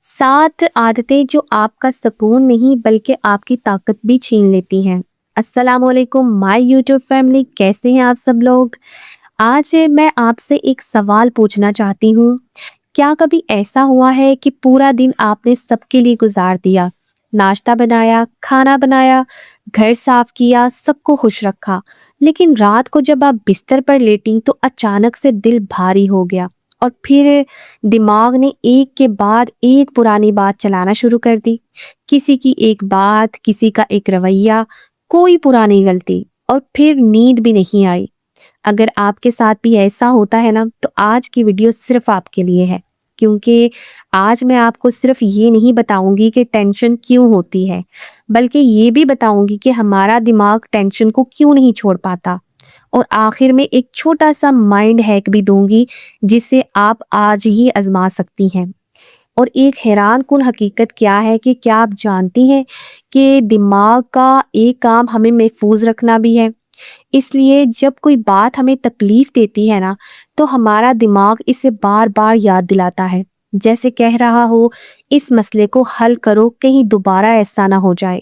सात आदतें जो आपका सुकून नहीं बल्कि आपकी ताकत भी छीन लेती हैं। अस्सलामुअलैकुम माय यूट्यूब फैमिली, कैसे हैं आप सब लोग। आज मैं आपसे एक सवाल पूछना चाहती हूँ। क्या कभी ऐसा हुआ है कि पूरा दिन आपने सबके लिए गुजार दिया, नाश्ता बनाया, खाना बनाया, घर साफ किया, सबको खुश रखा, लेकिन रात को जब आप बिस्तर पर लेटी तो अचानक से दिल भारी हो गया और फिर दिमाग ने एक के बाद एक पुरानी बात चलाना शुरू कर दी। किसी की एक बात, किसी का एक रवैया, कोई पुरानी गलती, और फिर नींद भी नहीं आई। अगर आपके साथ भी ऐसा होता है ना, तो आज की वीडियो सिर्फ आपके लिए है, क्योंकि आज मैं आपको सिर्फ ये नहीं बताऊंगी कि टेंशन क्यों होती है, बल्कि ये भी बताऊंगी कि हमारा दिमाग टेंशन को क्यों नहीं छोड़ पाता। और आखिर में एक छोटा सा माइंड हैक भी दूंगी, जिसे आप आज ही आजमा सकती हैं। और एक हैरान कुन हकीकत क्या है कि क्या आप जानती हैं कि दिमाग का एक काम हमें महफूज रखना भी है। इसलिए जब कोई बात हमें तकलीफ देती है ना, तो हमारा दिमाग इसे बार बार याद दिलाता है, जैसे कह रहा हो इस मसले को हल करो, कहीं दोबारा ऐसा ना हो जाए।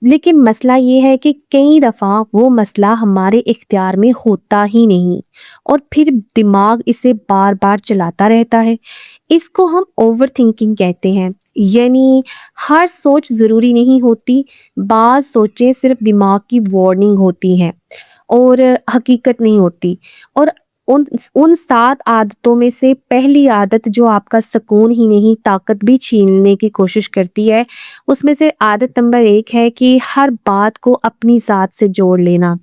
लेकिन मसला ये है कि कई दफ़ा वो मसला हमारे इख्तियार में होता ही नहीं, और फिर दिमाग इसे बार बार चलाता रहता है। इसको हम ओवर थिंकिंग कहते हैं। यानी हर सोच ज़रूरी नहीं होती, बाज़ सोचें सिर्फ दिमाग की वार्निंग होती हैं और हकीकत नहीं होती। और उन उन 7 आदतों में से पहली आदत जो आपका सुकून ही नहीं ताकत भी छीनने की कोशिश करती है, उसमें से आदत नंबर 1 है कि हर बात को अपनी ज़ात से जोड़ लेना।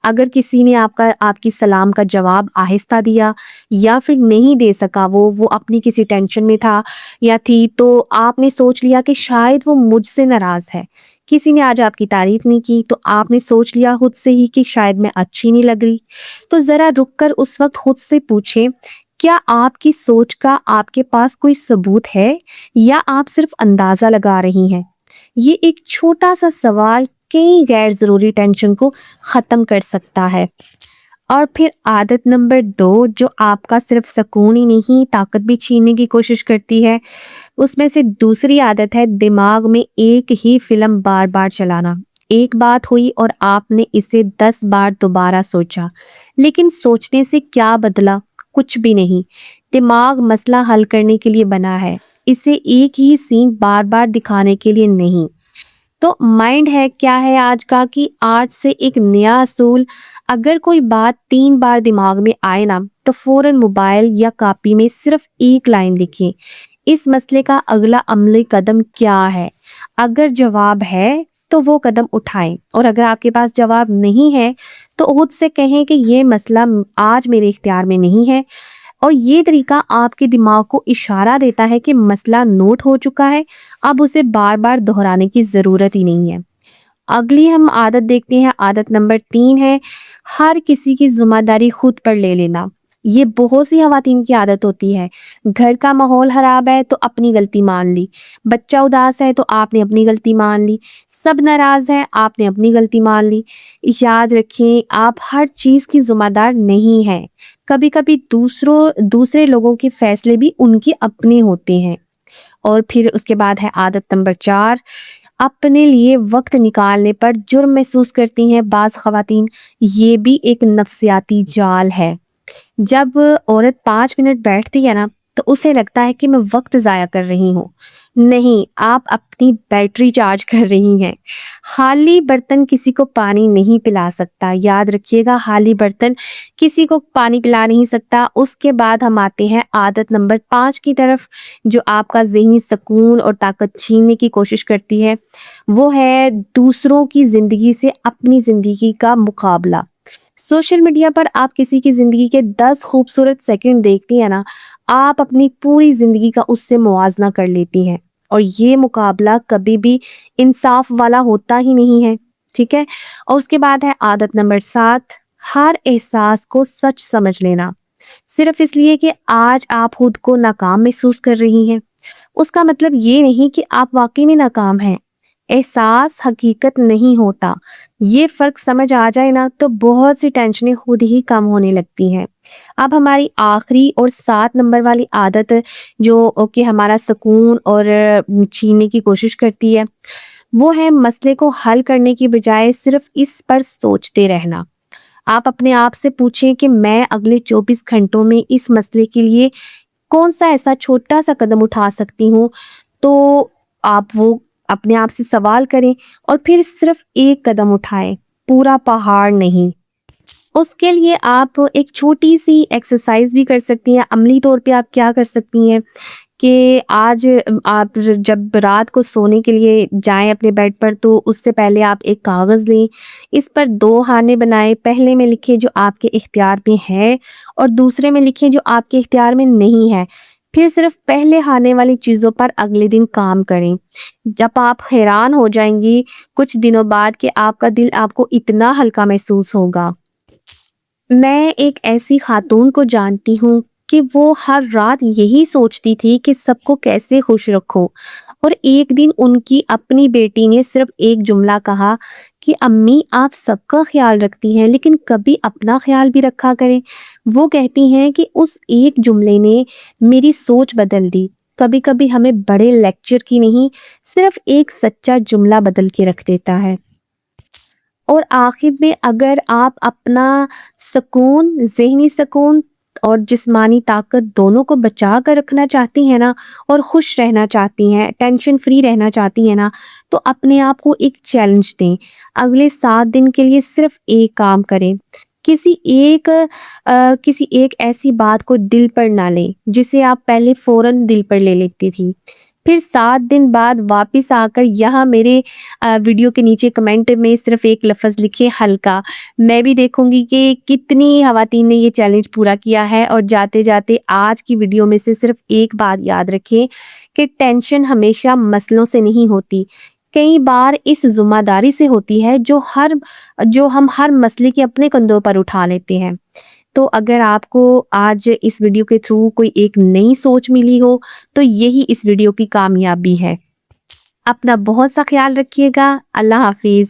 अगर किसी ने आपकी सलाम का जवाब आहिस्ता दिया या फिर नहीं दे सका, वो अपनी किसी टेंशन में था या थी, तो आपने सोच लिया कि शायद वो मुझसे नाराज़ है। किसी ने आज आपकी तारीफ नहीं की, तो आपने सोच लिया खुद से ही कि शायद मैं अच्छी नहीं लग रही। तो ज़रा रुक कर उस वक्त खुद से पूछें, क्या आपकी सोच का आपके पास कोई सबूत है या आप सिर्फ अंदाज़ा लगा रही हैं। ये एक छोटा सा सवाल कई गैर ज़रूरी टेंशन को ख़त्म कर सकता है। और फिर आदत नंबर 2 जो आपका सिर्फ सुकून ही नहीं ताकत भी छीनने की कोशिश करती है, उसमें से दूसरी आदत है दिमाग में एक ही फिल्म बार बार चलाना। एक बात हुई और आपने इसे 10 बार दोबारा सोचा, लेकिन सोचने से क्या बदला? कुछ भी नहीं। दिमाग मसला हल करने के लिए बना है, इसे एक ही सीन बार बार दिखाने के लिए नहीं। तो माइंड है क्या है आज का कि आज से एक नया असूल, अगर कोई बात 3 बार दिमाग में आए ना, तो फौरन मोबाइल या कॉपी में सिर्फ एक लाइन लिखें, इस मसले का अगला अमली कदम क्या है। अगर जवाब है तो वो कदम उठाएं, और अगर आपके पास जवाब नहीं है तो खुद से कहें कि ये मसला आज मेरे इख्तियार में नहीं है। और ये तरीका आपके दिमाग को इशारा देता है कि मसला नोट हो चुका है, अब उसे बार बार दोहराने की ज़रूरत ही नहीं है। अगली हम आदत देखते हैं। आदत नंबर 3 है हर किसी की जिम्मेदारी खुद पर ले लेना। ये बहुत सी खवातीन की आदत होती है। घर का माहौल खराब है तो अपनी गलती मान ली, बच्चा उदास है तो आपने अपनी गलती मान ली, सब नाराज है आपने अपनी गलती मान ली। याद रखें, आप हर चीज की जिम्मेदार नहीं हैं। कभी कभी दूसरे लोगों के फैसले भी उनके अपने होते हैं। और फिर उसके बाद है आदत नंबर 4, अपने लिए वक्त निकालने पर जुर्म महसूस करती हैं बाज़ ख़वातीन। ये भी एक नफ्सियाती जाल है। जब औरत 5 मिनट बैठती है ना, तो उसे लगता है कि मैं वक्त ज़ाया कर रही हूँ। नहीं, आप अपनी बैटरी चार्ज कर रही हैं। खाली बर्तन किसी को पानी नहीं पिला सकता। याद रखिएगा, खाली बर्तन किसी को पानी पिला नहीं सकता। उसके बाद हम आते हैं आदत नंबर 5 की तरफ, जो आपका ज़हनी सुकून और ताकत छीनने की कोशिश करती है। वो है दूसरों की ज़िंदगी से अपनी ज़िंदगी का मुकाबला। सोशल मीडिया पर आप किसी की ज़िंदगी के 10 खूबसूरत सेकंड देखती हैं ना, आप अपनी पूरी ज़िंदगी का उससे मुवाजना कर लेती हैं। और ये मुकाबला कभी भी इंसाफ वाला होता ही नहीं है, ठीक है। और उसके बाद है आदत नंबर 7, हर एहसास को सच समझ लेना। सिर्फ इसलिए कि आज आप खुद को नाकाम महसूस कर रही हैं, उसका मतलब ये नहीं कि आप वाकई में नाकाम हैं। احساس حقیقت نہیں ہوتا۔ یہ فرق سمجھ آ جائے نا تو بہت سی ٹینشنیں خود ہی کم ہونے لگتی ہیں۔ اب ہماری آخری اور 7 نمبر والی عادت جو کہ ہمارا سکون اور چھیننے کی کوشش کرتی ہے، وہ ہے مسئلے کو حل کرنے کی بجائے صرف اس پر سوچتے رہنا۔ آپ اپنے آپ سے پوچھیں کہ میں اگلے 24 گھنٹوں میں اس مسئلے کے لیے کون سا ایسا چھوٹا سا قدم اٹھا سکتی ہوں۔ تو آپ وہ اپنے آپ سے سوال کریں اور پھر صرف ایک قدم اٹھائیں، پورا پہاڑ نہیں۔ اس کے لیے آپ ایک چھوٹی سی ایکسرسائز بھی کر سکتی ہیں۔ عملی طور پہ آپ کیا کر سکتی ہیں کہ آج آپ جب رات کو سونے کے لیے جائیں اپنے بیڈ پر، تو اس سے پہلے آپ ایک کاغذ لیں، اس پر 2 خانے بنائیں۔ پہلے میں لکھیں جو آپ کے اختیار میں ہے اور دوسرے میں لکھیں جو آپ کے اختیار میں نہیں ہے۔ پھر صرف پہلے خانے والی چیزوں پر اگلے دن کام کریں۔ جب آپ حیران ہو جائیں گی کچھ دنوں بعد کہ آپ کا دل آپ کو اتنا ہلکا محسوس ہوگا۔ میں ایک ایسی خاتون کو جانتی ہوں کہ وہ ہر رات یہی سوچتی تھی کہ سب کو کیسے خوش رکھو، اور ایک دن ان کی اپنی بیٹی نے صرف ایک جملہ کہا کہ امی آپ سب کا خیال رکھتی ہیں لیکن کبھی اپنا خیال بھی رکھا کریں۔ وہ کہتی ہیں کہ اس ایک جملے نے میری سوچ بدل دی۔ کبھی کبھی ہمیں بڑے لیکچر کی نہیں، صرف ایک سچا جملہ بدل کے رکھ دیتا ہے۔ اور آخر میں اگر آپ اپنا سکون، ذہنی سکون اور جسمانی طاقت دونوں کو بچا کر رکھنا چاہتی ہیں نا، اور خوش رہنا چاہتی ہیں، ٹینشن فری رہنا چاہتی ہیں نا، تو اپنے آپ کو ایک چیلنج دیں۔ اگلے 7 دن کے لیے صرف ایک کام کریں۔ کسی ایک ایسی بات کو دل پر نہ لیں جسے آپ پہلے فوراً دل پر لے لیتی تھی۔ پھر 7 دن بعد واپس آ کر یہاں میرے ویڈیو کے نیچے کمنٹ میں صرف ایک لفظ لکھے ہلکا۔ میں بھی دیکھوں گی کہ کتنی خواتین نے یہ چیلنج پورا کیا ہے۔ اور جاتے جاتے آج کی ویڈیو میں سے صرف ایک بات یاد رکھیں کہ ٹینشن ہمیشہ مسئلوں سے نہیں ہوتی، کئی بار اس ذمہ داری سے ہوتی ہے جو ہم ہر مسئلے کے اپنے کندھوں پر اٹھا لیتے ہیں۔ تو اگر آپ کو آج اس ویڈیو کے تھرو کوئی ایک نئی سوچ ملی ہو تو یہی اس ویڈیو کی کامیابی ہے۔ اپنا بہت سا خیال رکھیے گا۔ اللہ حافظ۔